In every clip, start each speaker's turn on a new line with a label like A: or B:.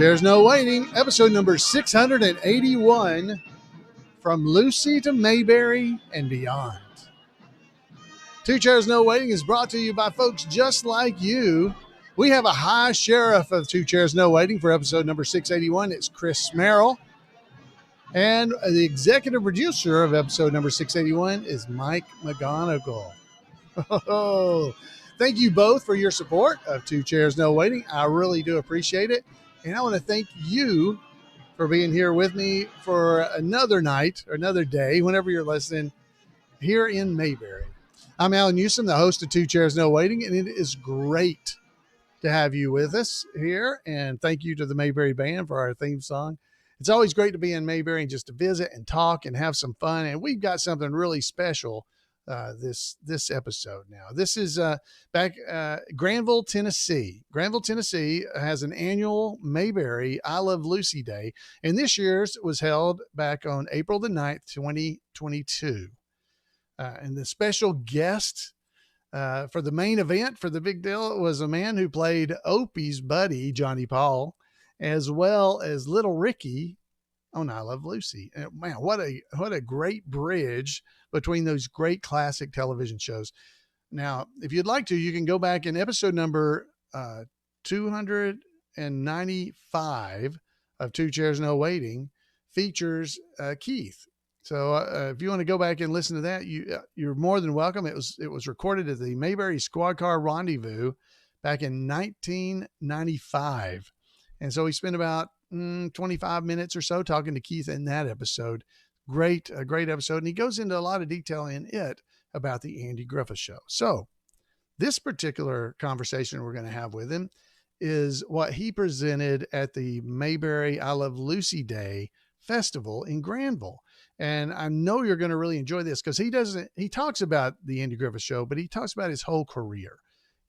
A: Chairs No Waiting, episode number 681, From Lucy to Mayberry and Beyond. Two Chairs No Waiting is brought to you by folks just like you. We have a high sheriff of Two Chairs No Waiting for episode number 681. It's Chris Merrill. And the executive producer of episode number 681 is Mike McGonigal. Oh, thank you both for your support of Two Chairs No Waiting. I really do appreciate it. And I want to thank you for being here with me for another night or another day, whenever you're listening, here in Mayberry. I'm Alan Newsom, the host of Two Chairs No Waiting, and it is great to have you with us here. And thank you to the Mayberry Band for our theme song. It's always great to be in Mayberry and just to visit and talk and have some fun. And we've got something really special this episode now. This is back Granville, Tennessee. Granville, Tennessee has an annual Mayberry I Love Lucy Day, and this year's was held back on April the 9th, 2022. And the special guest for the main event, for the big deal, was a man who played Opie's buddy, Johnny Paul, as well as Little Ricky on I Love Lucy. And man, what a great bridge between those great classic television shows. Now, if you'd like to, you can go back in episode number 295 of Two Chairs No Waiting features Keith. So if you want to go back and listen to that, you're more than welcome. It was recorded at the Mayberry Squad Car Rendezvous back in 1995. And so we spent about 25 minutes or so talking to Keith in that episode. A great episode. And he goes into a lot of detail in it about the Andy Griffith Show. So this particular conversation we're going to have with him is what he presented at the Mayberry I Love Lucy Day Festival in Granville. And I know you're going to really enjoy this because he talks about the Andy Griffith Show, but he talks about his whole career,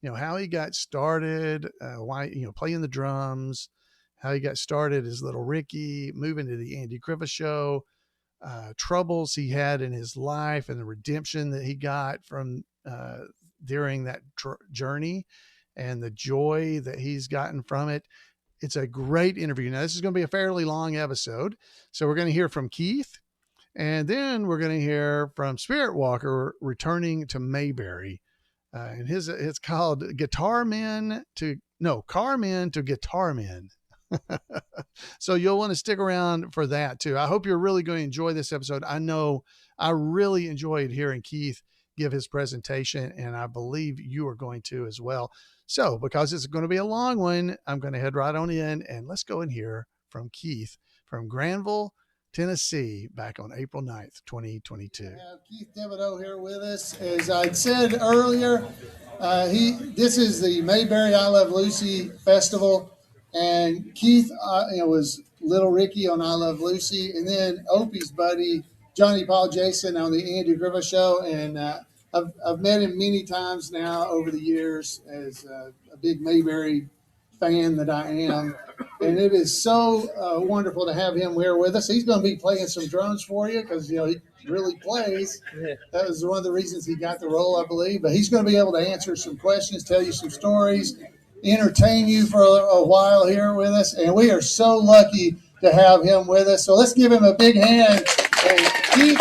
A: how he got started, why, playing the drums, how he got started as Little Ricky, moving to the Andy Griffith Show, troubles he had in his life and the redemption that he got from during that journey and the joy that he's gotten from it. It's a great interview. Now, this is going to be a fairly long episode. So we're going to hear from Keith, and then we're going to hear from Spirit Walker returning to Mayberry. And it's called Carmen to Guitar Men. So you'll want to stick around for that too. I hope you're really going to enjoy this episode. I know I really enjoyed hearing Keith give his presentation, and I believe you are going to as well. So because it's going to be a long one, I'm going to head right on in and let's go and hear from Keith from Granville, Tennessee, back on April 9th, 2022. We have Keith Thibodeaux here with us. As I said earlier, this is the Mayberry I Love Lucy Festival. And Keith, was Little Ricky on I Love Lucy, and then Opie's buddy, Johnny Paul Jason, on the Andy Griffith Show. And I've met him many times now over the years as a big Mayberry fan that I am. And it is so wonderful to have him here with us. He's going to be playing some drums for you because, he really plays. That was one of the reasons he got the role, I believe. But he's going to be able to answer some questions, tell you some stories, entertain you for a while here with us, and we are so lucky to have him with us. So let's give him a big hand. And Keith.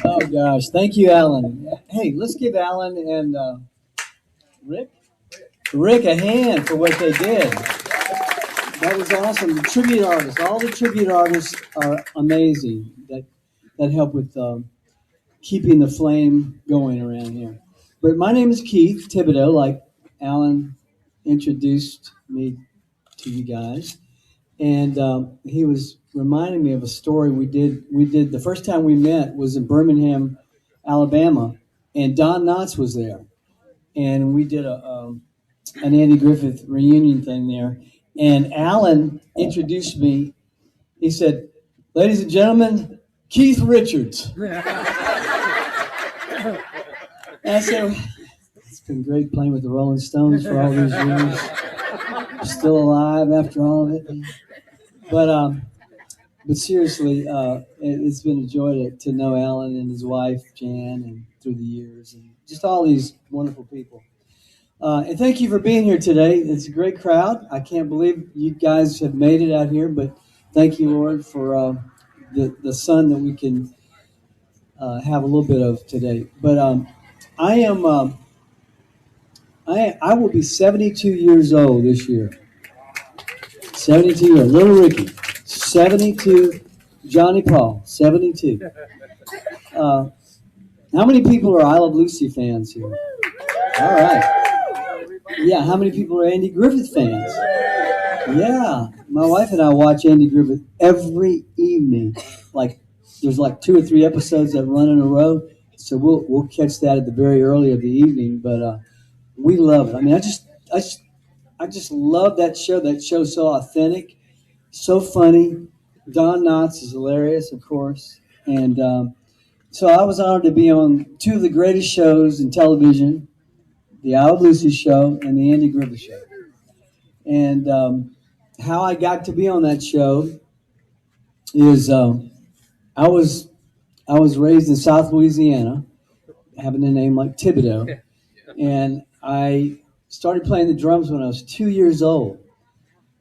B: Oh gosh, thank you, Alan. Hey, let's give Alan and Rick a hand for what they did. That was awesome. The tribute artists, all the tribute artists are amazing. That help with keeping the flame going around here. But my name is Keith Thibodeaux, like Alan introduced me to you guys. And he was reminding me of a story we did. The first time we met was in Birmingham, Alabama, and Don Knotts was there. And we did an Andy Griffith reunion thing there. And Alan introduced me. He said, "Ladies and gentlemen, Keith Richards." And I said, "It's been great playing with the Rolling Stones for all these years. I'm still alive after all of it." But seriously, it's been a joy to know Alan and his wife, Jan, and through the years, and just all these wonderful people. And thank you for being here today. It's a great crowd. I can't believe you guys have made it out here, but thank you, Lord, for the sun that we can have a little bit of today. But I am I will be 72 years old this year. 72 years, little Ricky, 72. Johnny Paul, 72. How many people are I Love Lucy fans here? All right. Yeah, how many people are Andy Griffith fans? Yeah, my wife and I watch Andy Griffith every evening. Like, there's like 2 or 3 episodes that run in a row, so we'll catch that at the very early of the evening. But we love it. I mean, I just love that show. That show's so authentic, so funny. Don Knotts is hilarious, of course, and so I was honored to be on 2 of the greatest shows in television, the I Love Lucy show and the Andy Griffith show. And how I got to be on that show is I was raised in South Louisiana, having a name like Thibodeaux, and I started playing the drums when I was 2 years old.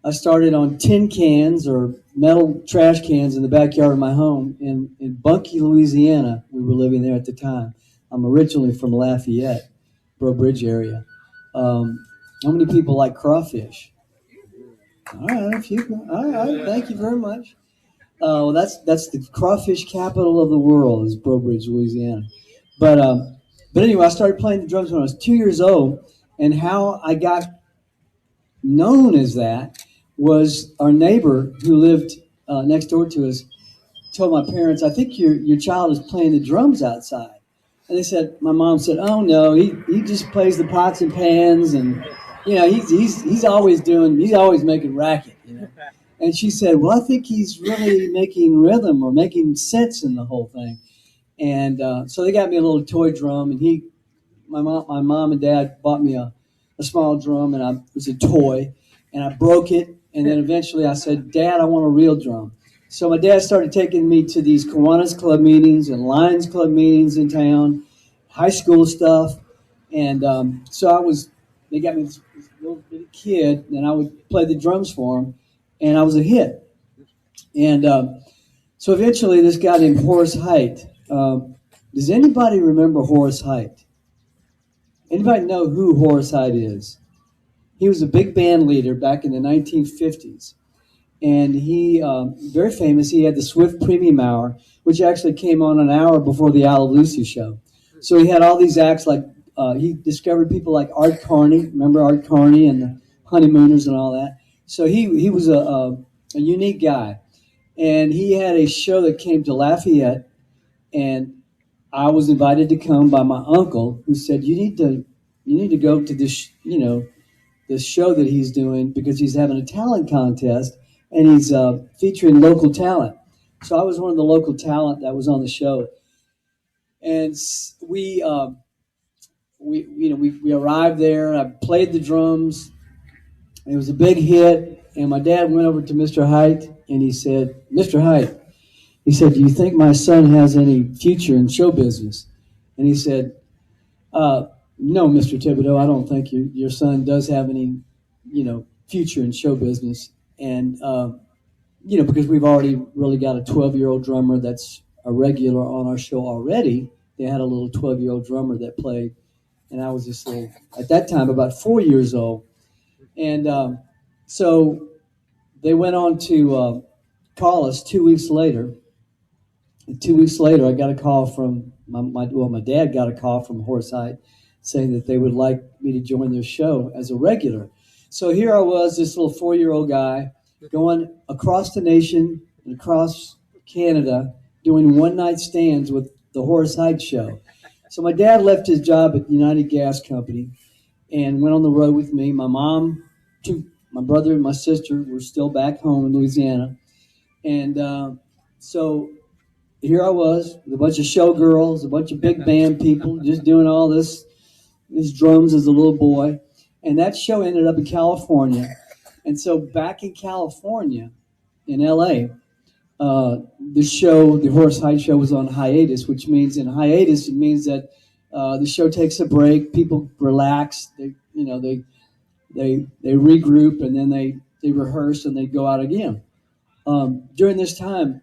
B: I started on tin cans or metal trash cans in the backyard of my home in Bunkie, Louisiana. We were living there at the time. I'm originally from Lafayette, Breaux Bridge area. How many people like crawfish? All right, a few. All right, thank you very much. Well, that's the crawfish capital of the world is Breaux Bridge, Louisiana. But anyway, I started playing the drums when I was 2 years old, and how I got known as that was our neighbor who lived next door to us told my parents, "I think your child is playing the drums outside." And they said, my mom said, "Oh no, he just plays the pots and pans, and he's always making racket, And she said, "Well, I think he's really making rhythm or making sense in the whole thing." And so they got me a little toy drum, and my mom and dad bought me a small drum, and it was a toy, and I broke it, and then eventually I said, "Dad, I want a real drum." So my dad started taking me to these Kiwanis Club meetings and Lions Club meetings in town, high school stuff, and so they got me this little bitty kid, and I would play the drums for him, and I was a hit. And so eventually this guy named Horace Height, does anybody remember Horace Height? Anybody know who Horace Height is? He was a big band leader back in the 1950s. And he, very famous, he had the Swift Premium Hour, which actually came on an hour before the I Love Lucy show. So he had all these acts like, he discovered people like Art Carney, remember Art Carney and the Honeymooners and all that? So he was a unique guy. And he had a show that came to Lafayette, and I was invited to come by my uncle, who said, you need to go to this, this show that he's doing because he's having a talent contest, and he's featuring local talent. So I was one of the local talent that was on the show, and we arrived there. I played the drums. It was a big hit, and my dad went over to Mr. Height, and he said, "Mr. Height," he said, "do you think my son has any future in show business?" And he said, "No, Mr. Thibodeaux, I don't think your son does have any, future in show business." And, because we've already really got a 12-year-old drummer that's a regular on our show already. They had a little 12-year-old drummer that played, and I was just at that time, about 4 years old. And so they went on to call us 2 weeks later. And 2 weeks later, I got a call from my dad got a call from Horace Height saying that they would like me to join their show as a regular. So here I was, this little 4-year-old guy, going across the nation and across Canada, doing one-night stands with the Horace Height show. So my dad left his job at United Gas Company and went on the road with me. My mom, my brother, and my sister were still back home in Louisiana. And so here I was with a bunch of showgirls, a bunch of big band people, just doing all these drums as a little boy. And that show ended up in California. And so back in California, in L.A., the Horace Height show was on hiatus, which means in hiatus, it means that The show takes a break. People relax. They regroup, and then they rehearse and they go out again. During this time,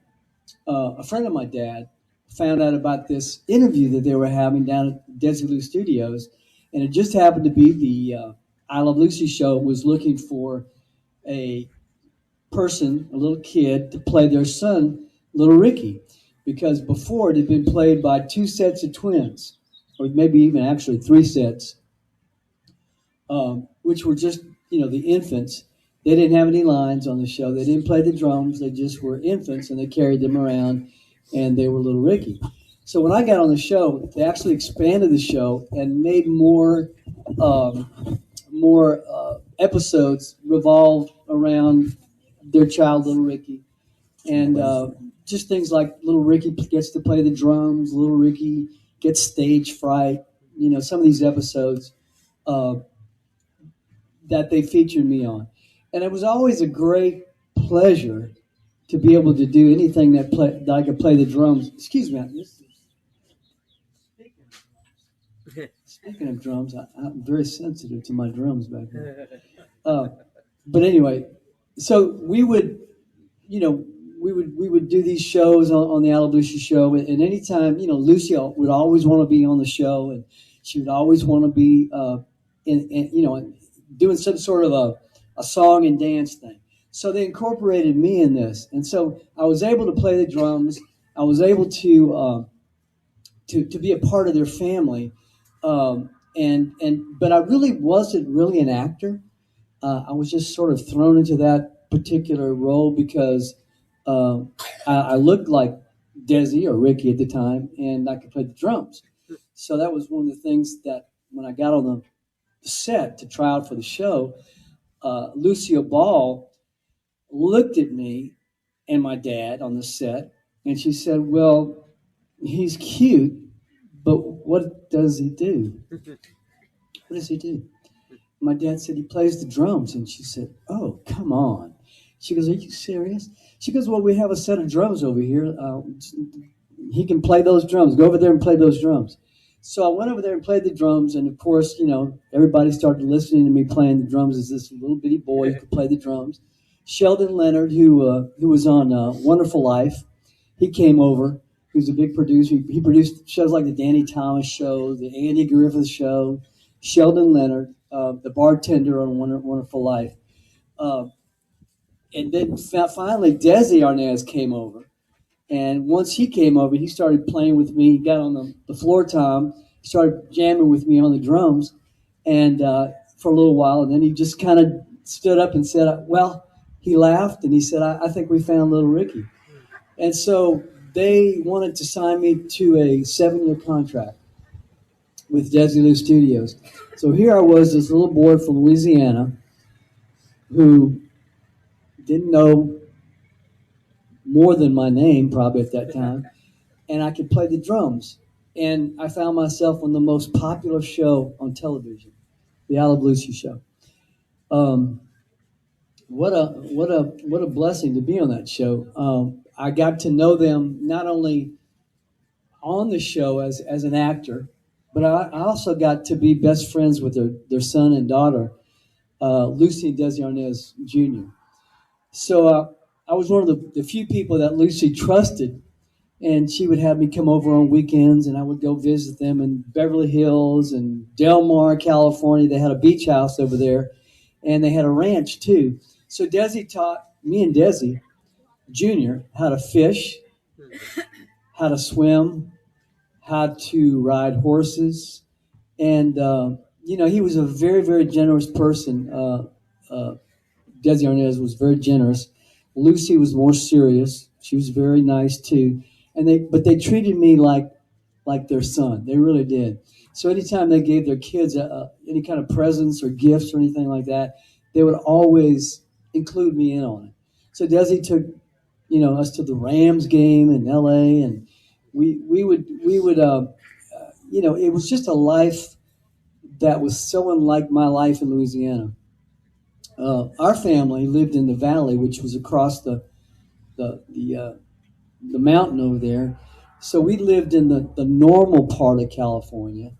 B: a friend of my dad found out about this interview that they were having down at Desilu Studios, and it just happened to be the I Love Lucy show was looking for a person, a little kid, to play their son, Little Ricky, because before it had been played by two sets of twins, or maybe even actually three sets, which were just, the infants. They didn't have any lines on the show. They didn't play the drums. They just were infants, and they carried them around, and they were Little Ricky. So when I got on the show, they actually expanded the show and made more episodes revolved around their child, Little Ricky. And just things like Little Ricky gets to play the drums, Little Ricky gets stage fright. Some of these episodes that they featured me on. And it was always a great pleasure to be able to do anything that I could play the drums. Excuse me. Speaking of drums, I'm very sensitive to my drums back there. But anyway, so we would do these shows on the I Love Lucy show, and anytime, Lucy would always want to be on the show, and she would always want to be doing some sort of a song and dance thing. So they incorporated me in this, and so I was able to play the drums. I was able to be a part of their family, but I really wasn't really an actor. I was just sort of thrown into that particular role because I looked like Desi or Ricky at the time, and I could play the drums. So that was one of the things that when I got on the set to try out for the show, Lucille Ball looked at me and my dad on the set, and she said, "Well, he's cute, but what does he do? What does he do?" My dad said, "He plays the drums." And she said, "Oh, come on." She goes, "Are you serious?" She goes, "Well, we have a set of drums over here. He can play those drums. Go over there and play those drums." So I went over there and played the drums. And of course, everybody started listening to me playing the drums as this little bitty boy who could play the drums. Sheldon Leonard, who was on Wonderful Life, he came over. He was a big producer. He produced shows like the Danny Thomas Show, the Andy Griffith Show. Sheldon Leonard, the bartender on Wonderful Life. And then finally, Desi Arnaz came over. And once he came over, he started playing with me. He got on the floor tom. He started jamming with me on the drums and for a little while. And then he just kind of stood up and said, well, he laughed and he said, I think we found Little Ricky. And so they wanted to sign me to a 7-year contract with Desilu Studios. So here I was, this little boy from Louisiana who didn't know more than my name probably at that time, and I could play the drums. And I found myself on the most popular show on television, the I Love Lucy show. What a blessing to be on that show. I got to know them not only on the show as an actor, but I also got to be best friends with their son and daughter, Lucy and Desi Arnaz Jr. So I was one of the few people that Lucy trusted, and she would have me come over on weekends, and I would go visit them in Beverly Hills and Del Mar, California. They had a beach house over there, and they had a ranch too. So Desi taught me and Desi Jr. how to fish, how to swim, how to ride horses, and he was a very, very generous person. Desi Arnaz was very generous. Lucy was more serious. She was very nice too, but they treated me like their son. They really did. So anytime they gave their kids any kind of presents or gifts or anything like that, they would always include me in on it. So Desi took us to the Rams game in L.A. and we would it was just a life that was so unlike my life in Louisiana. Our family lived in the valley, which was across the mountain over there. So we lived in the normal part of California,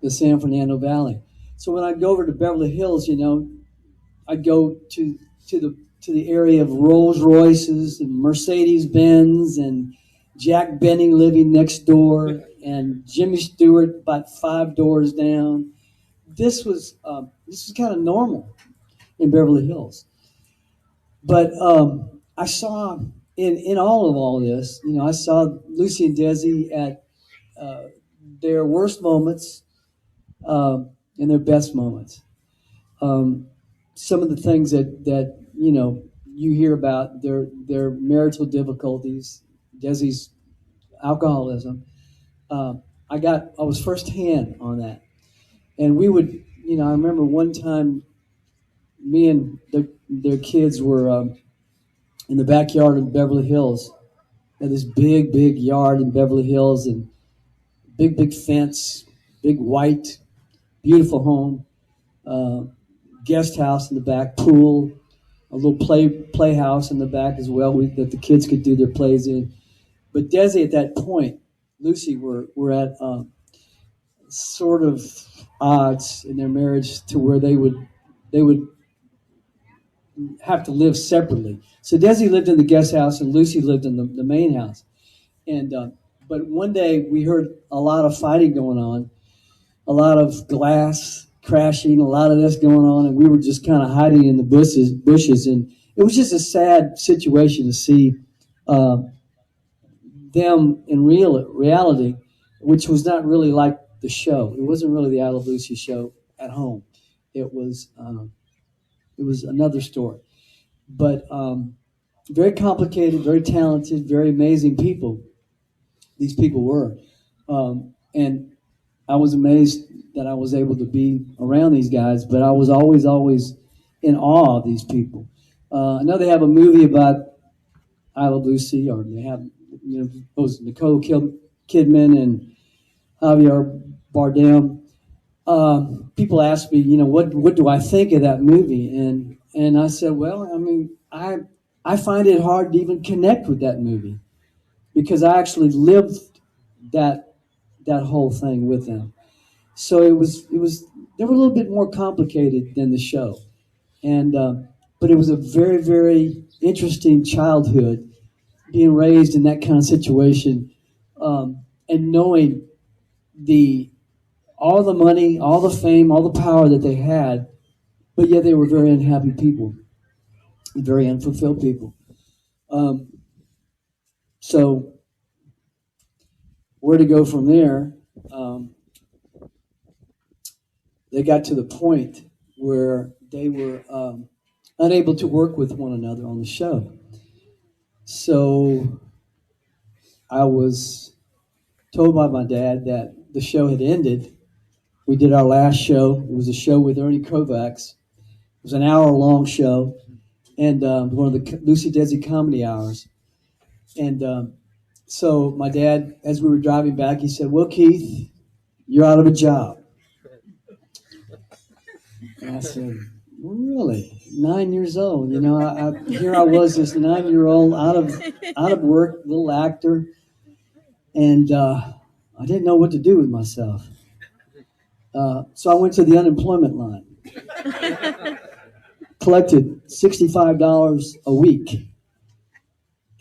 B: the San Fernando Valley. So when I'd go over to Beverly Hills, I'd go to the area of Rolls Royces and Mercedes Benz and Jack Benny living next door and Jimmy Stewart about 5 doors down. This was kind of normal in Beverly Hills. But I saw in all this, I saw Lucy and Desi at their worst moments and their best moments. Some of the things that you hear about their marital difficulties, Desi's alcoholism. I was firsthand on that, and we would, I remember one time, me and their kids were in the backyard of Beverly Hills. They had this big yard in Beverly Hills, and big fence, big white, beautiful home, guest house in the back, pool, a little playhouse in the back as well that the kids could do their plays in. But Desi, at that point, Lucy were at sort of odds in their marriage to where they would have to live separately. So Desi lived in the guest house and Lucy lived in the main house. And but one day we heard a lot of fighting going on, a lot of glass crashing, a lot of this going on, and we were just kind of hiding in the bushes. And it was just a sad situation to see them in reality, which was not really like the show. It wasn't really the I Love Lucy show at home. It was another story. But very complicated, very talented, very amazing people. These people were. And I was amazed that I was able to be around these guys, but I was always in awe of these people. I know they have a movie about I Love Lucy, or they have, both Nicole Kidman and Javier Bardem. People ask me, what do I think of that movie? And I said, well, I mean, I find it hard to even connect with that movie because I actually lived that whole thing with them. So it was they were a little bit more complicated than the show, and but it was a very, very interesting childhood, being raised in that kind of situation, and knowing all the money, all the fame, all the power that they had, but yet they were very unhappy people, very unfulfilled people. So where to go from there? They got to the point where they were unable to work with one another on the show. So I was told by my dad that the show had ended. We did our last show. It was a show with Ernie Kovacs. It was an hour-long show, and one of the Lucy Desi comedy hours. And so my dad, as we were driving back, he said, well, Keith, you're out of a job. And I said, really? 9 years old? Here I was, this 9-year-old, out of work, little actor, and I didn't know what to do with myself. So I went to the unemployment line, collected $65 a week,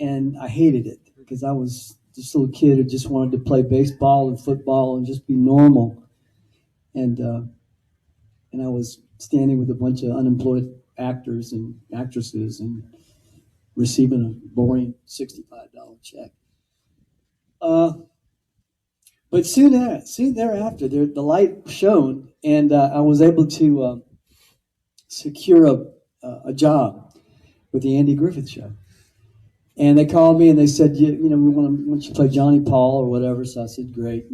B: and I hated it because I was this little kid who just wanted to play baseball and football and just be normal, and I was standing with a bunch of unemployed actors and actresses and receiving a boring $65 check. But soon thereafter, the light shone, and I was able to secure a job with the Andy Griffith Show. And they called me and they said, we want you to play Johnny Paul or whatever. So I said, great,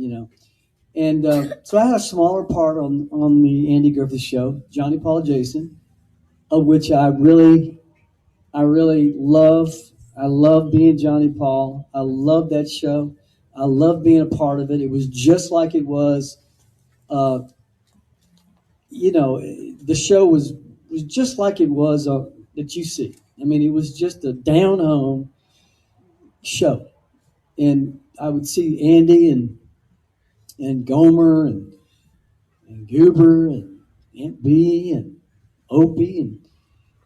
B: And so I had a smaller part on the Andy Griffith Show, Johnny Paul Jason, of which I really love. I love being Johnny Paul. I love that show. I love being a part of it. It was just like it was, the show was just like it was that you see. I mean, it was just a down-home show. and I would see Andy and Gomer and Goober and Aunt B and Opie, and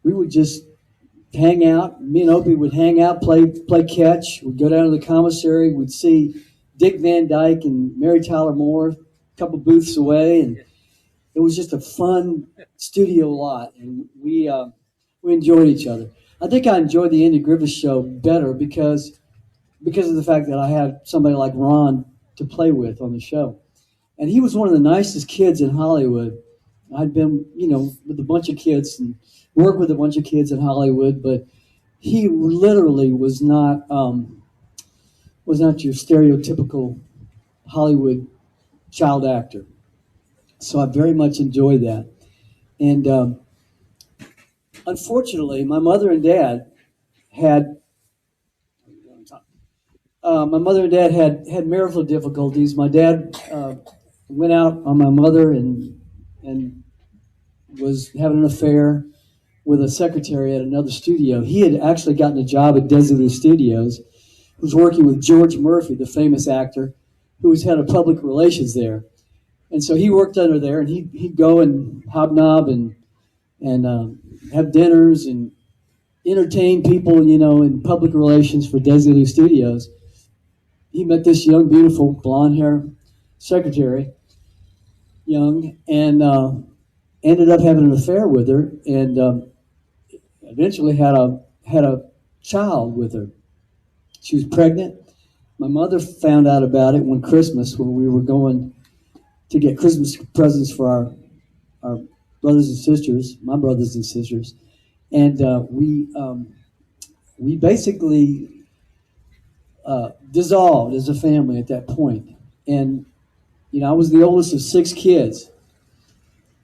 B: we would just hang out. Me and Opie would hang out, play catch. We'd go down to the commissary. We'd see Dick Van Dyke and Mary Tyler Moore a couple booths away, and it was just a fun studio lot, and we enjoyed each other. I think I enjoyed the Andy Griffith Show better because of the fact that I had somebody like Ron to play with on the show. And he was one of the nicest kids in Hollywood. I'd been, with a bunch of kids and worked with a bunch of kids in Hollywood, but he literally was not your stereotypical Hollywood child actor. So I very much enjoyed that. And unfortunately, my mother and dad had marital difficulties. My dad went out on my mother and was having an affair with a secretary at another studio. He had actually gotten a job at Desilu Studios. He was working with George Murphy, the famous actor, who was head of public relations there. And so he worked under there, and he'd go and hobnob and have dinners and entertain people, in public relations for Desilu Studios. He met this young, beautiful, blonde-haired secretary, young, and ended up having an affair with her, and eventually had a child with her. She was pregnant. My mother found out about it one Christmas when we were going to get Christmas presents for our brothers and sisters, my brothers and sisters, and we basically dissolved as a family at that point. And I was the oldest of 6 kids,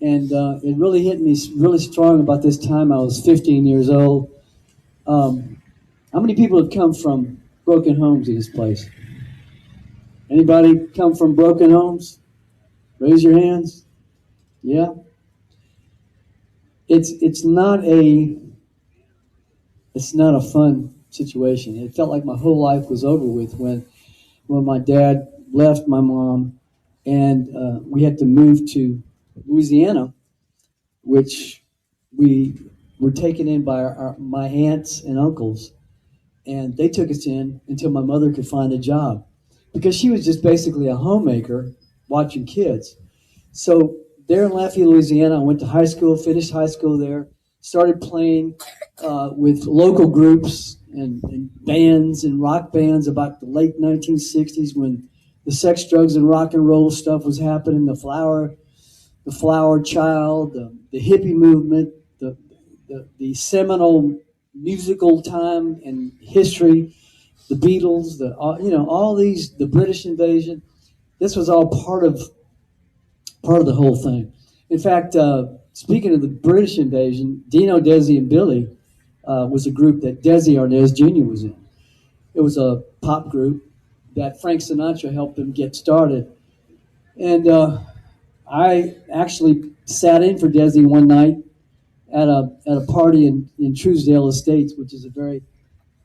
B: and it really hit me really strong about this time. I was 15 years old. How many people have come from broken homes in this place? Anybody come from broken homes? Raise your hands. Yeah. It's not a fun situation. It felt like my whole life was over with when my dad left my mom, and we had to move to Louisiana, which we were taken in by my aunts and uncles, and they took us in until my mother could find a job, because she was just basically a homemaker watching kids. So there in Lafayette, Louisiana, I went to high school, finished high school there, started playing with local groups and bands and rock bands about the late 1960s, when the sex, drugs, and rock and roll stuff was happening, the flower child, the hippie movement, the seminal musical time and history, the Beatles, all these, the British invasion. This was all part of the whole thing. In fact, speaking of the British invasion, Dino, Desi, and Billy was a group that Desi Arnaz Jr. was in. It was a pop group that Frank Sinatra helped them get started. And I actually sat in for Desi one night at a party in Truesdale Estates, which is a very,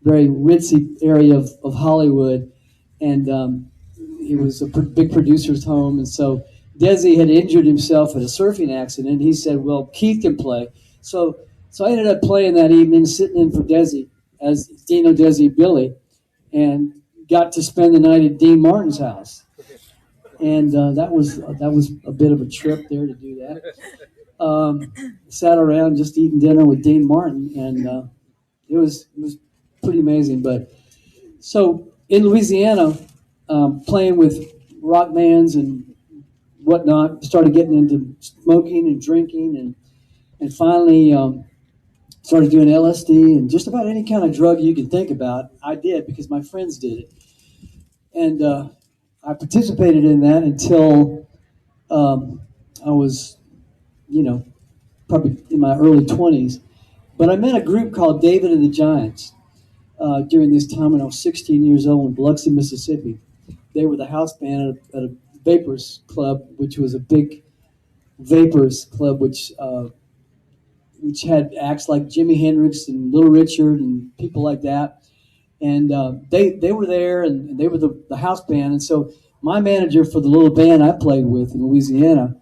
B: very ritzy area of Hollywood. And it was a big producer's home. And so Desi had injured himself in a surfing accident. He said, well, Keith can play. So I ended up playing that evening, sitting in for Desi as Dino, Desi, and Billy, and got to spend the night at Dean Martin's house. And that was a bit of a trip there to do that. Sat around just eating dinner with Dean Martin, and it was pretty amazing. But so in Louisiana, playing with rock bands and whatnot, started getting into smoking and drinking, and finally started doing LSD and just about any kind of drug you can think about. I did, because my friends did it, and I participated in that until I was, probably in my early 20s. But I met a group called David and the Giants during this time when I was 16 years old in Biloxi, Mississippi. They were the house band at a Vapors Club, which was a big Vapors Club, which had acts like Jimi Hendrix and Little Richard and people like that. And they were there, and they were the house band. And so my manager for the little band I played with in Louisiana,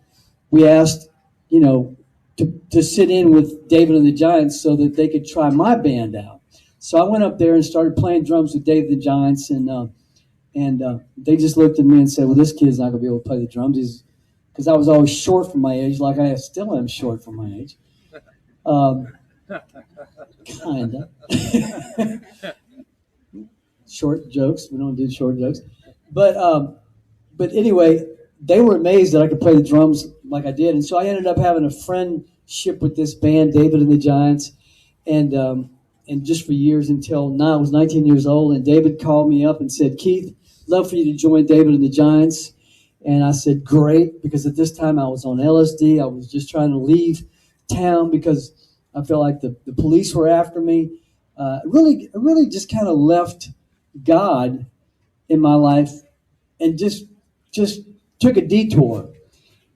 B: we asked, to sit in with David and the Giants so that they could try my band out. So I went up there and started playing drums with David and the Giants, and they just looked at me and said, well, this kid's not going to be able to play the drums. Because I was always short for my age, like I still am short for my age. Kind of. Short jokes. We don't do short jokes. But anyway, they were amazed that I could play the drums like I did. And so I ended up having a friendship with this band, David and the Giants, and just for years until now I was 19 years old. And David called me up and said, Keith, love for you to join David and the Giants. And I said, great, because at this time I was on LSD. I was just trying to leave town because I felt like the police were after me. I really just kind of left God in my life and just took a detour.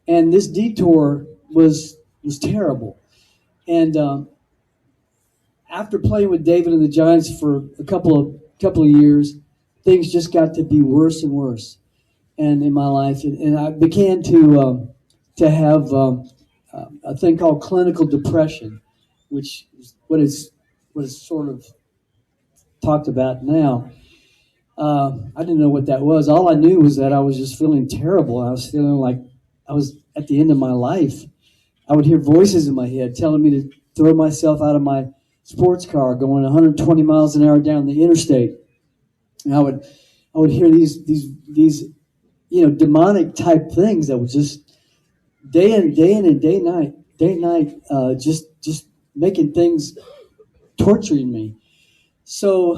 B: And this detour was terrible. And after playing with David and the Giants for a couple of years, things just got to be worse and worse. And in my life, and I began to have a thing called clinical depression, which is what is sort of talked about now. I didn't know what that was. All I knew was that I was just feeling terrible. I was feeling like I was at the end of my life. I would hear voices in my head telling me to throw myself out of my sports car going 120 miles an hour down the interstate. And I would hear these demonic type things that would just day in and day night, just making things, torturing me. So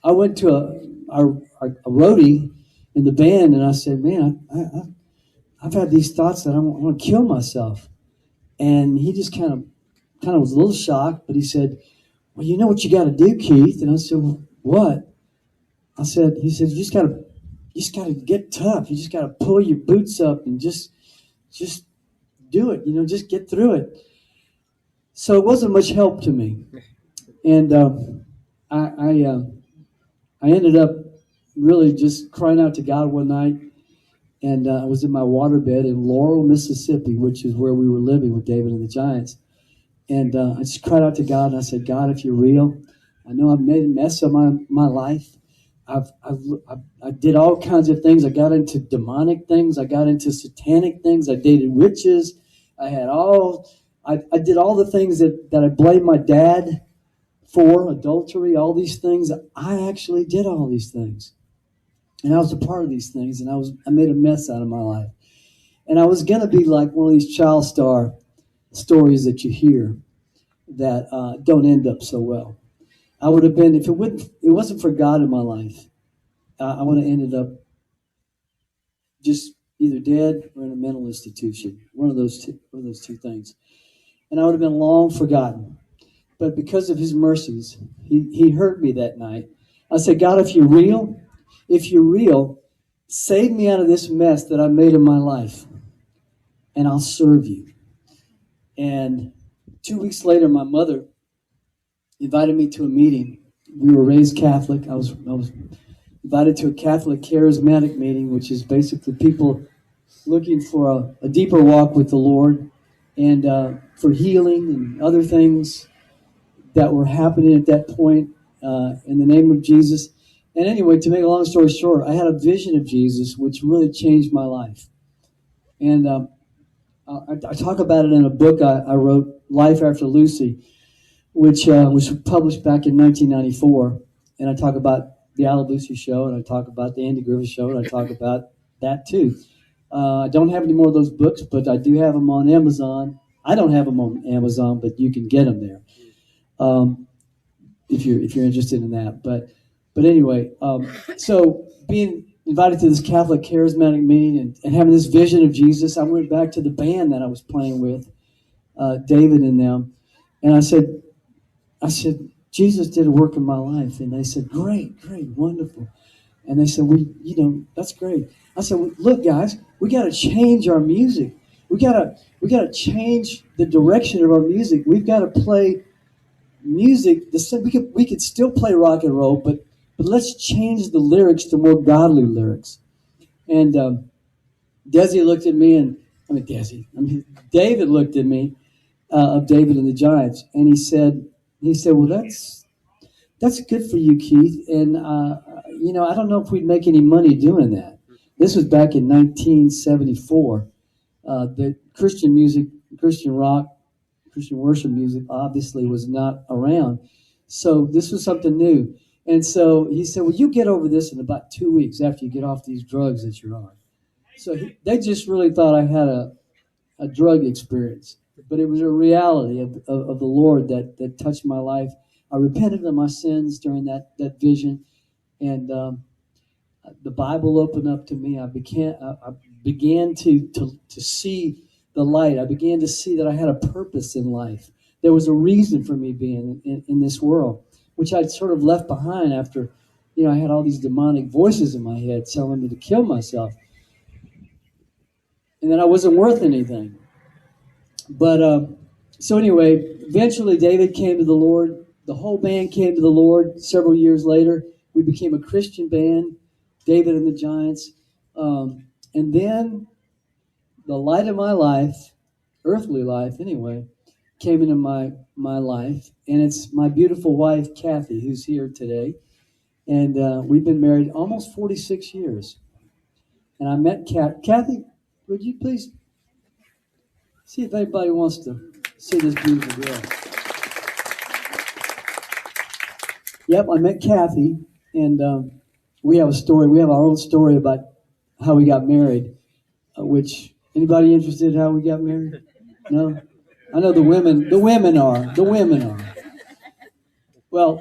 B: I went to a roadie in the band, and I said, man, I've had these thoughts that I want to kill myself. And he just kind of was a little shocked, but he said, well, you know what you got to do, Keith? And I said, well, what? He said, you just got to get tough. You just got to pull your boots up and just do it. Just get through it. So it wasn't much help to me, and I ended up really just crying out to God one night, and I was in my waterbed in Laurel, Mississippi, which is where we were living with David and the Giants, and I just cried out to God, and I said, God, if you're real, I know I've made a mess of my life. I did all kinds of things. I got into demonic things. I got into satanic things. I dated witches. I did all the things that I blamed my dad for, adultery, all these things. I actually did all these things. And I was a part of these things, and I made a mess out of my life. And I was going to be like one of these child star stories that you hear that don't end up so well. I would have been, if it wasn't for God in my life, I would have ended up just either dead or in a mental institution. One of those two things. And I would have been long forgotten. But because of his mercies, he heard me that night. I said, God, if you're real, save me out of this mess that I made in my life, and I'll serve you. And 2 weeks later, my mother invited me to a meeting. We were raised Catholic. I was invited to a Catholic charismatic meeting, which is basically people looking for a deeper walk with the Lord and for healing and other things that were happening at that point in the name of Jesus. And anyway, to make a long story short, I had a vision of Jesus which really changed my life. And I talk about it in a book I wrote, Life After Lucy, which was published back in 1994. And I talk about the Al Lucy Show, and I talk about the Andy Griffith Show, and I talk about that too. I don't have any more of those books, but I do have them on Amazon. I don't have them on Amazon, but you can get them there if you're interested in that. But anyway, so being invited to this Catholic charismatic meeting and having this vision of Jesus, I went back to the band that I was playing with, David and them, and I said, Jesus did a work in my life. And they said, great, wonderful. And they said, that's great. I said, well, look, guys, we got to change our music. We got to change the direction of our music. We've got to play music, we could still play rock and roll, but let's change the lyrics to more godly lyrics. And David looked at me, David looked at me, of David and the Giants, and he said, well, that's good for you, Keith. And I don't know if we'd make any money doing that. This was back in 1974. The Christian music, Christian rock, Christian worship music obviously was not around. So this was something new. And so he said, well, you get over this in about 2 weeks after you get off these drugs that you're on. So they just really thought I had a drug experience. But it was a reality of the Lord that touched my life. I repented of my sins during that vision. And the Bible opened up to me. I began to see the light. I began to see that I had a purpose in life. There was a reason for me being in this world, which I'd sort of left behind after, I had all these demonic voices in my head telling me to kill myself. And then I wasn't worth anything. But so anyway, eventually David came to the Lord. The whole band came to the Lord several years later. We became a Christian band, David and the Giants. And then the light of my life, earthly life anyway, came into my life. And it's my beautiful wife, Kathy, who's here today. And we've been married almost 46 years. And I met Kathy, would you please see if anybody wants to see this beautiful girl? Yep, I met Kathy, and we have a story. We have our own story about how we got married, which, anybody interested in how we got married? No? I know the women are. Well,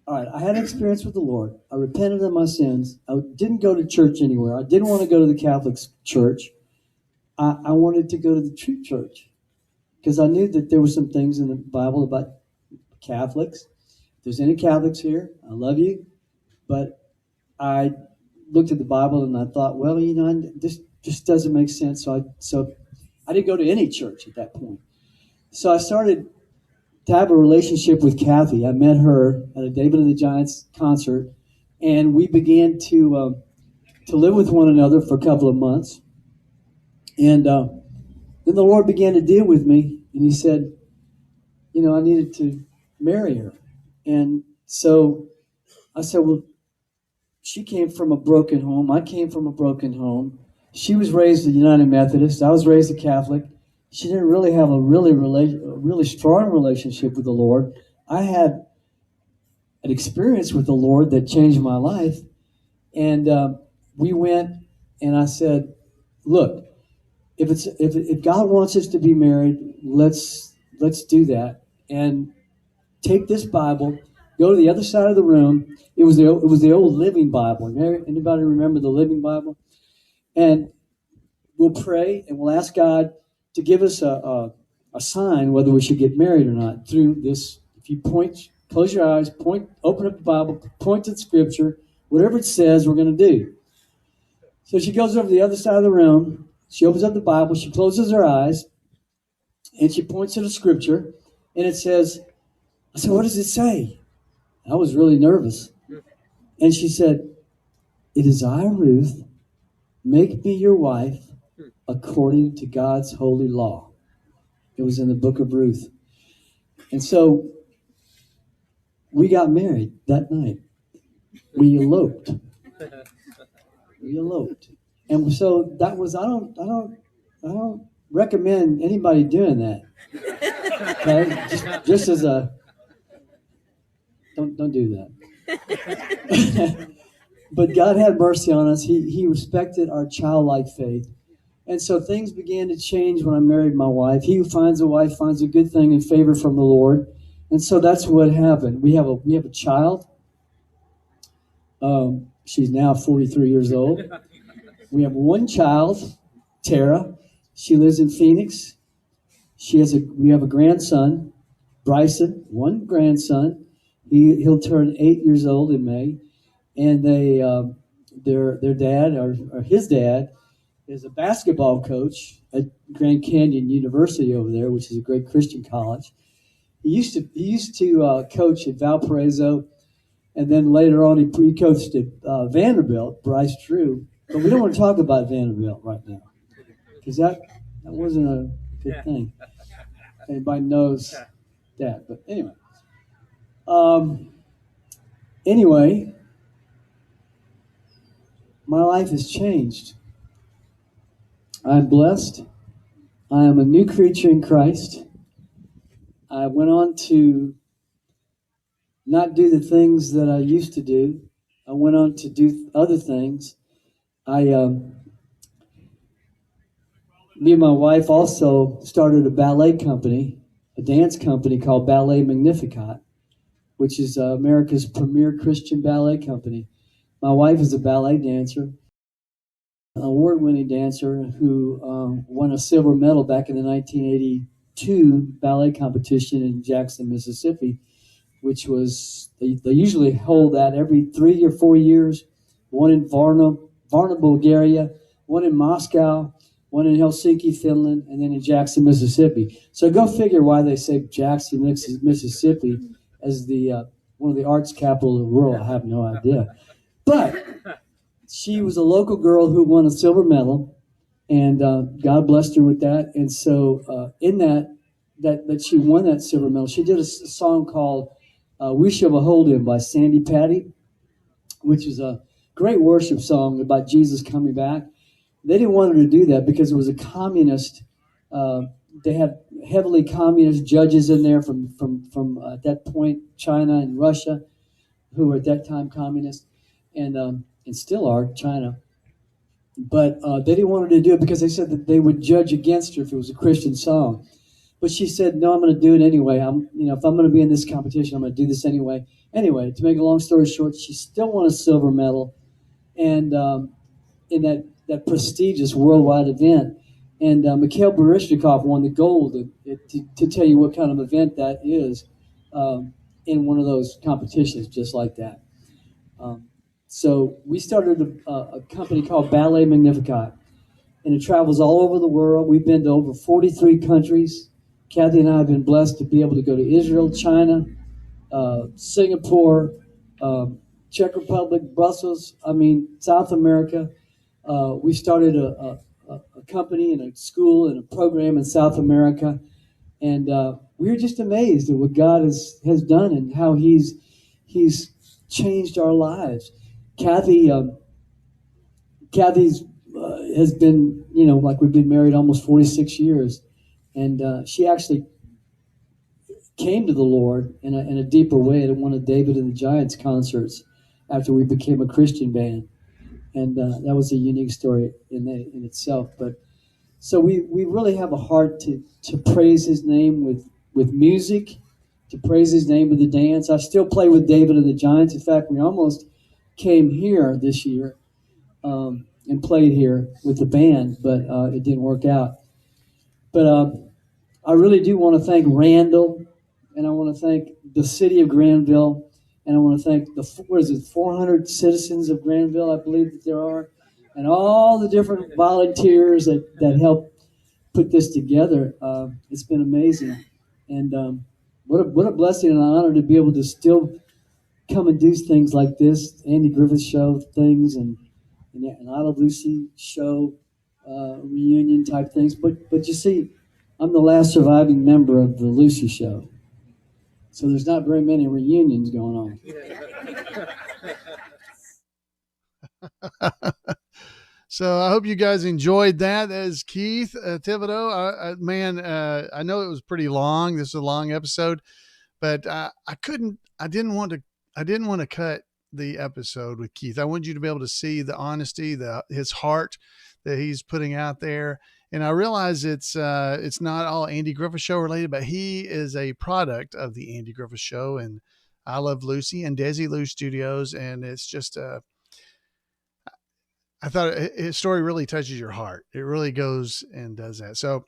B: all right, I had an experience with the Lord. I repented of my sins. I didn't go to church anywhere. I didn't want to go to the Catholic church. I wanted to go to the true church because I knew that there were some things in the Bible about Catholics. If there's any Catholics here, I love you. But I looked at the Bible and I thought, well, this just doesn't make sense. So I didn't go to any church at that point. So I started to have a relationship with Kathy. I met her at a David and the Giants concert, and we began to live with one another for a couple of months. And then the Lord began to deal with me, and he said, I needed to marry her. And so I said, well, she came from a broken home. I came from a broken home. She was raised a United Methodist. I was raised a Catholic. She didn't really have a really strong relationship with the Lord. I had an experience with the Lord that changed my life. And we went, and I said, look, if God wants us to be married, let's do that. And take this Bible, go to the other side of the room. It was the old Living Bible. Anybody remember the Living Bible? And we'll pray and we'll ask God to give us a sign whether we should get married or not through this. If you close your eyes, open up the Bible, point to the Scripture, whatever it says, we're going to do. So she goes over to the other side of the room. She opens up the Bible. She closes her eyes, and she points to the Scripture, and it says, I said, what does it say? I was really nervous. And she said, it is I, Ruth, make me your wife according to God's holy law. It was in the book of Ruth. And so we got married that night. We eloped. And so that was, I don't recommend anybody doing that. Okay? Just as a, don't do that. But God had mercy on us. He respected our childlike faith. And so things began to change when I married my wife. He who finds a wife finds a good thing and favor from the Lord. And so that's what happened. We have a child. She's now 43 years old. We have one child, Tara. She lives in Phoenix. We have a grandson, Bryson, one grandson. He'll turn 8 years old in May. And their dad, or his dad, is a basketball coach at Grand Canyon University over there, which is a great Christian college. He used to coach at Valparaiso, and then later on he coached at Vanderbilt, Bryce Drew. But we don't want to talk about Vanderbilt right now because that wasn't a good thing. Anybody knows that, but anyway. Anyway, my life has changed. I'm blessed. I am a new creature in Christ. I went on to not do the things that I used to do. I went on to do other things. Me and my wife also started a ballet company, a dance company called Ballet Magnificat, which is America's premier Christian ballet company. My wife is a ballet dancer, an award-winning dancer who won a silver medal back in the 1982 ballet competition in Jackson, Mississippi, which was, they usually hold that every 3 or 4 years, one in Varna, Bulgaria, one in Moscow, one in Helsinki, Finland, and then in Jackson, Mississippi. So go figure why they say Jackson, Mississippi as the one of the arts capital of the world. I have no idea. But she was a local girl who won a silver medal, and God blessed her with that. And so in that she won that silver medal, she did a song called We Shall Behold Him by Sandy Patty, which is a great worship song about Jesus coming back. They didn't want her to do that because it was a communist. They had heavily communist judges in there from at that point China and Russia, who were at that time communist, and still are China. But they didn't want her to do it because they said that they would judge against her if it was a Christian song. But she said, "No, I'm going to do it anyway. If I'm going to be in this competition, I'm going to do this anyway." Anyway, to make a long story short, she still won a silver medal, and in that prestigious worldwide event. And Mikhail Baryshnikov won the gold. To tell you what kind of event that is, in one of those competitions, just like that. So we started a company called Ballet Magnificat, and it travels all over the world. We've been to over 43 countries. Kathy and I have been blessed to be able to go to Israel, China, Singapore, Czech Republic, Brussels, South America. We started a company and a school and a program in South America, and we were just amazed at what God has done and how He's changed our lives. Kathy's has been, like we've been married almost 46 years, and she actually came to the Lord in a deeper way at one of David and the Giants concerts after we became a Christian band. And that was a unique story in itself. But so we really have a heart to praise His name with music, to praise His name with the dance. I still play with David and the Giants. In fact, we almost came here this year and played here with the band, but it didn't work out. But I really do want to thank Randall, and I want to thank the city of Granville. And I want to thank 400 citizens of Granville, I believe that there are, and all the different volunteers that help put this together. It's been amazing. And what a blessing and an honor to be able to still come and do things like this, Andy Griffith Show things, and I Love Lucy show, reunion type things. But you see, I'm the last surviving member of the Lucy Show. So there's not very many reunions going
A: on. So I hope you guys enjoyed that. That is Keith Thibodeaux. I know it was pretty long. This is a long episode, but I didn't want to cut the episode with Keith. I wanted you to be able to see the honesty, his heart that he's putting out there. And I realize it's not all Andy Griffith Show related, but he is a product of the Andy Griffith Show and I Love Lucy and Desi Lou Studios. And it's just, I thought his story really touches your heart. It really goes and does that. So,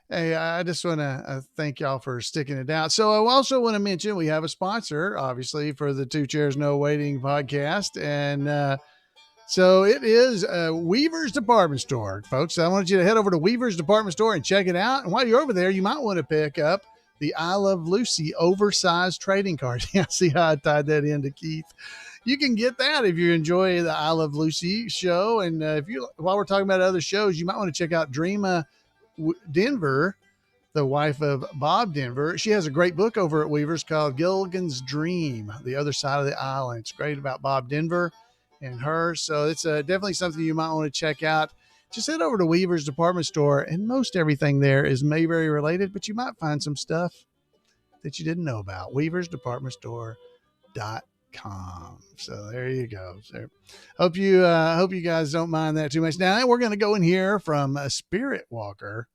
A: hey, I just want to thank y'all for sticking it out. So I also want to mention we have a sponsor, obviously, for the Two Chairs No Waiting podcast. And, so it is Weaver's Department Store, folks. I want you to head over to Weaver's Department Store and check it out. And while you're over there, you might want to pick up the I Love Lucy oversized trading card. Yeah, see how I tied that into Keith? You can get that if you enjoy the I Love Lucy show. And while we're talking about other shows, you might want to check out Dreama Denver, the wife of Bob Denver. She has a great book over at Weaver's called Gilligan's Dream, The Other Side of the Island. It's great about Bob Denver and her. So it's definitely something you might want to check out. Just head over to Weaver's department store, and most everything there is Mayberry related, but you might find some stuff that you didn't know about. weaversdepartmentstore.com. So there you go. So hope you guys don't mind that too much. Now we're going to go in here from a Spirit Walker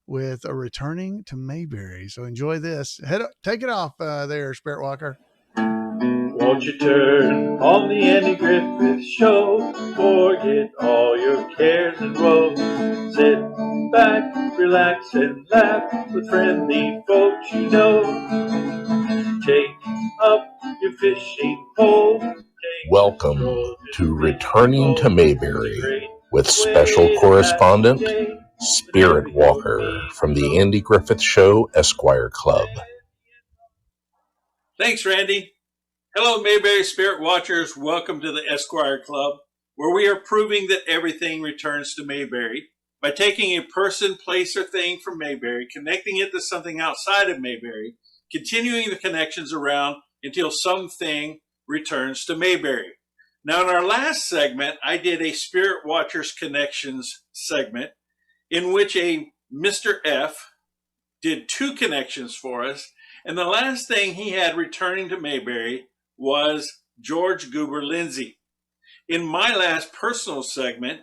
A: with a returning to Mayberry. So enjoy this. Take it off there, Spirit Walker.
C: Won't you turn on the Andy Griffith Show? Forget all your cares and woes. Sit back, relax, and laugh with friendly folks you know. Take up your fishing pole.
D: Welcome to Returning to Mayberry with special correspondent Spirit Walker from the Andy Griffith Show Esquire Club.
C: Thanks, Randy. Hello, Mayberry Spirit Watchers. Welcome to the Esquire Club, where we are proving that everything returns to Mayberry by taking a person, place, or thing from Mayberry, connecting it to something outside of Mayberry, continuing the connections around until something returns to Mayberry. Now, in our last segment, I did a Spirit Watchers Connections segment in which a Mr. F did 2 connections for us, and the last thing he had returning to Mayberry was George Goober Lindsay. In my last personal segment,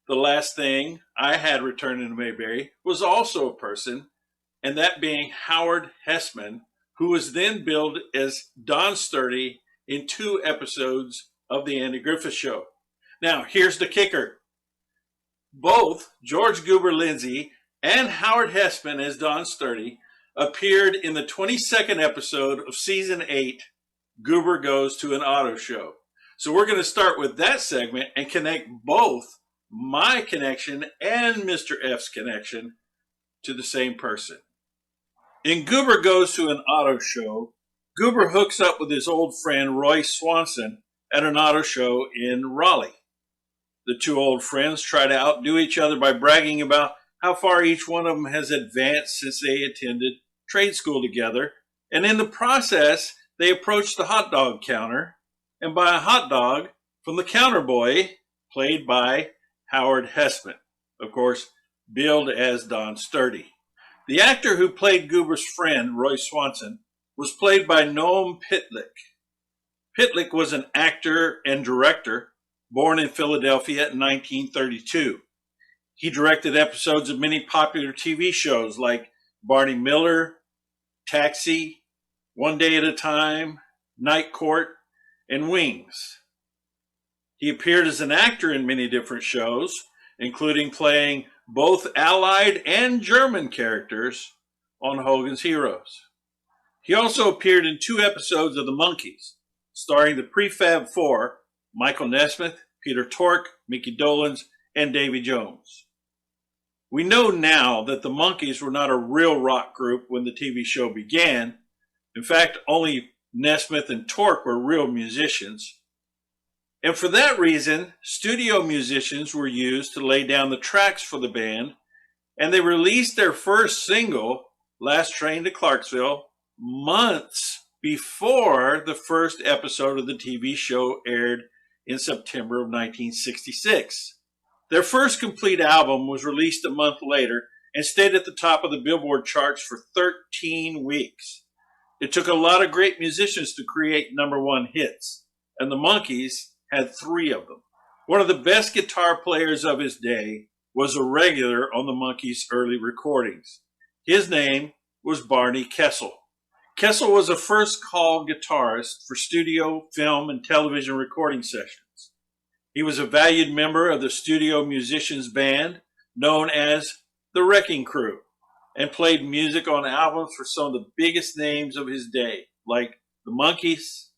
C: the last thing I had returning to Mayberry was also a person, and that being Howard Hessman, who was then billed as Don Sturdy in 2 episodes of the Andy Griffith Show. Now, here's the kicker. Both George Goober Lindsay and Howard Hessman as Don Sturdy appeared in the 22nd episode of Season 8, Goober Goes to an Auto Show. So we're going to start with that segment and connect both my connection and Mr. F's connection to the same person. In Goober Goes to an Auto Show, Goober hooks up with his old friend Roy Swanson at an auto show in Raleigh. The 2 old friends try to outdo each other by bragging about how far each one of them has advanced since they attended trade school together, and in the process, they approach the hot dog counter and buy a hot dog from the counter boy, played by Howard Hessman, of course, billed as Don Sturdy. The actor who played Goober's friend, Roy Swanson, was played by Noam Pitlick. Pitlick was an actor and director born in Philadelphia in 1932. He directed episodes of many popular TV shows like Barney Miller, Taxi, One Day at a Time, Night Court, and Wings. He appeared as an actor in many different shows, including playing both Allied and German characters on Hogan's Heroes. He also appeared in 2 episodes of The Monkees, starring the Prefab Four, Michael Nesmith, Peter Tork, Mickey Dolenz, and Davy Jones. We know now that the Monkees were not a real rock group when the TV show began. In fact, only Nesmith and Tork were real musicians. And for that reason, studio musicians were used to lay down the tracks for the band, and they released their first single, Last Train to Clarksville, months before the first episode of the TV show aired in September of 1966. Their first complete album was released a month later and stayed at the top of the Billboard charts for 13 weeks. It took a lot of great musicians to create #1 hits, and the Monkees had 3 of them. One of the best guitar players of his day was a regular on the Monkees' early recordings. His name was Barney Kessel. Kessel was a first-call guitarist for studio, film, and television recording sessions. He was a valued member of the studio musicians band known as the Wrecking Crew and played music on albums for some of the biggest names of his day, like the Monkees,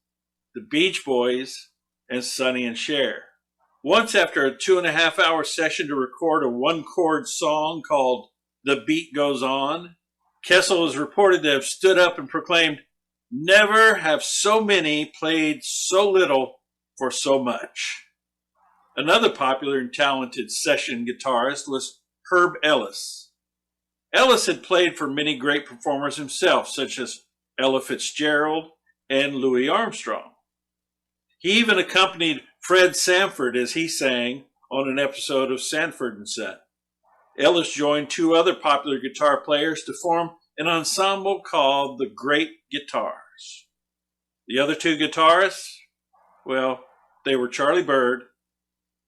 C: the Beach Boys, and Sonny and Cher. Once, after a 2.5-hour session to record a 1-chord song called The Beat Goes On, Kessel is reported to have stood up and proclaimed, "Never have so many played so little for so much." Another popular and talented session guitarist was Herb Ellis. Ellis had played for many great performers himself, such as Ella Fitzgerald and Louis Armstrong. He even accompanied Fred Sanford as he sang on an episode of Sanford and Son. Ellis joined two other popular guitar players to form an ensemble called the Great Guitars. The other two guitarists, well, they were Charlie Bird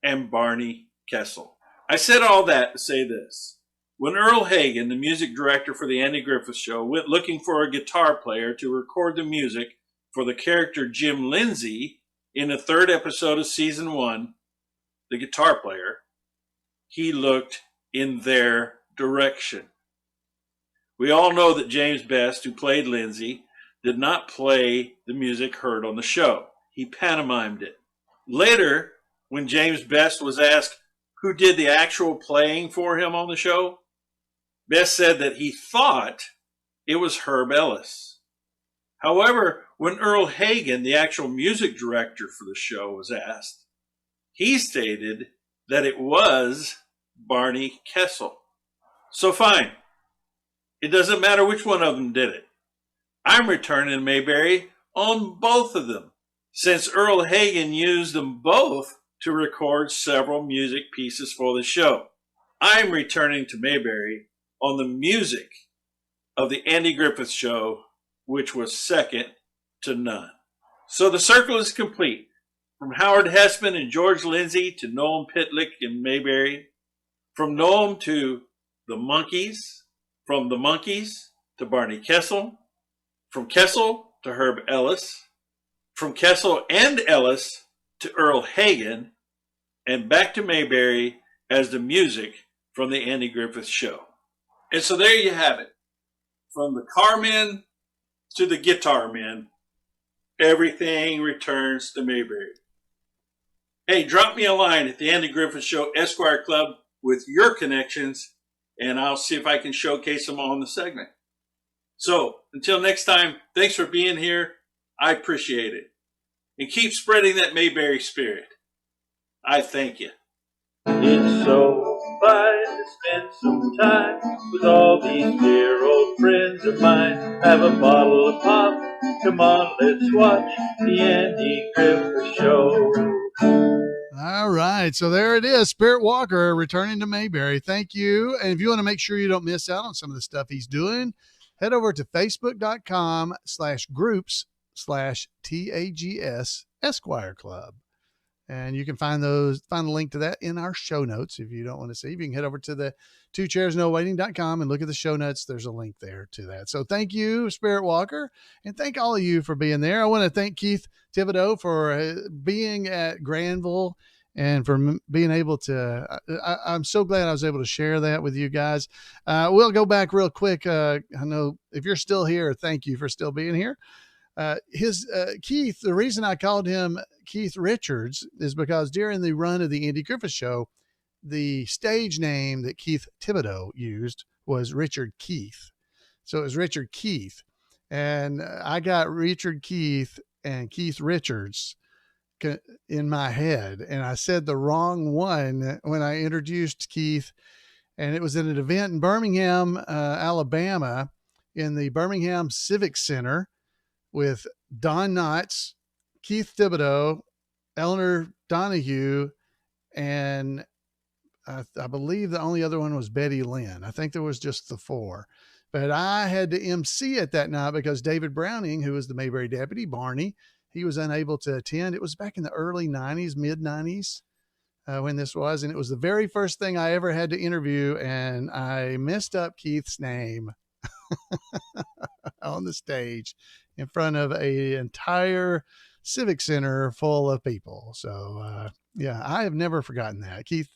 C: and Barney Kessel. I said all that to say this. When Earl Hagen, the music director for the Andy Griffith Show, went looking for a guitar player to record the music for the character Jim Lindsay in the third episode of season 1, The Guitar Player, he looked in their direction. We all know that James Best, who played Lindsay, did not play the music heard on the show. He pantomimed it. Later, when James Best was asked who did the actual playing for him on the show, Best said that he thought it was Herb Ellis. However, when Earl Hagen, the actual music director for the show, was asked, he stated that it was Barney Kessel. So fine. It doesn't matter which one of them did it. I'm returning Mayberry on both of them, since Earl Hagen used them both to record several music pieces for the show. I'm returning to Mayberry on the music of the Andy Griffith Show, which was second to none. So the circle is complete. From Howard Hessman and George Lindsay to Noam Pitlick and Mayberry, from Noam to the Monkees, from the Monkees to Barney Kessel, from Kessel to Herb Ellis, from Kessel and Ellis to Earl Hagen, and back to Mayberry as the music from the Andy Griffith Show. And so there you have it. From the Carmen to the Guitar Men, everything returns to Mayberry. Hey, drop me a line at the Andy Griffith Show Esquire Club with your connections, and I'll see if I can showcase them all in the segment. So, until next time, thanks for being here. I appreciate it. And keep spreading that Mayberry spirit. I thank you. It's so fine to spend some time with all these dear old friends of mine. Have a bottle of pop. Come on, let's watch the Andy Griffith Show.
A: All right. So there it is. Spirit Walker returning to Mayberry. Thank you. And if you want to make sure you don't miss out on some of the stuff he's doing, head over to facebook.com/groups/TAGS Esquire Club. And you can find the link to that in our show notes. If you don't want to see, you can head over to the twocairsnowaiting.com and look at the show notes. There's a link there to that. So thank you, Spirit Walker, and thank all of you for being there. I want to thank Keith Thibodeaux for being at Granville and for being able to, I'm so glad I was able to share that with you guys. We'll go back real quick. I know if you're still here, thank you for still being here. Keith, the reason I called him Keith Richards is because during the run of the Andy Griffith Show, the stage name that Keith Thibodeaux used was Richard Keith. So it was Richard Keith. And I got Richard Keith and Keith Richards in my head. And I said the wrong one when I introduced Keith. And it was at an event in Birmingham, Alabama, in the Birmingham Civic Center with Don Knotts, Keith Thibodeaux, Eleanor Donahue, and I believe the only other one was Betty Lynn. I think there was just the four. But I had to MC it that night because David Browning, who was the Mayberry deputy, Barney, he was unable to attend. It was back in the early 90s, mid-90s when this was. And it was the very first thing I ever had to interview, and I messed up Keith's name on the stage in front of an entire civic center full of people. So, yeah, I have never forgotten that. Keith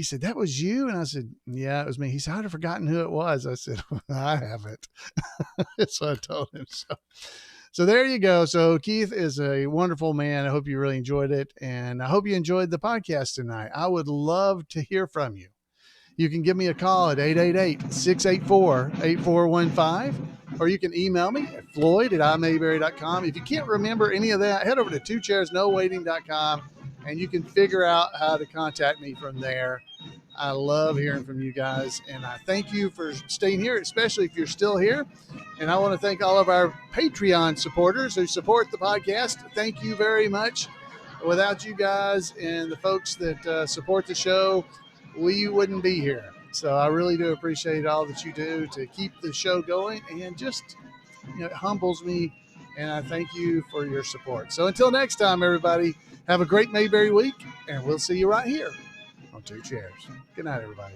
A: said, "That was you?" And I said, "Yeah, it was me." He said, "I'd have forgotten who it was." I said, well, "I haven't." That's what I told him. So there you go. So Keith is a wonderful man. I hope you really enjoyed it. And I hope you enjoyed the podcast tonight. I would love to hear from you. you can give me a call at 888-684-8415, or you can email me at floyd@imayberry.com. If you can't remember any of that, head over to twocairsnowaiting.com, and you can figure out how to contact me from there. I love hearing from you guys, and I thank you for staying here, especially if you're still here. And I want to thank all of our Patreon supporters who support the podcast. Thank you very much. Without you guys and the folks that support the show, we wouldn't be here. So I really do appreciate all that you do to keep the show going, and just, it humbles me, and I thank you for your support. So until next time, everybody, have a great Mayberry week, and we'll see you right here on Two Chairs. Good night, everybody.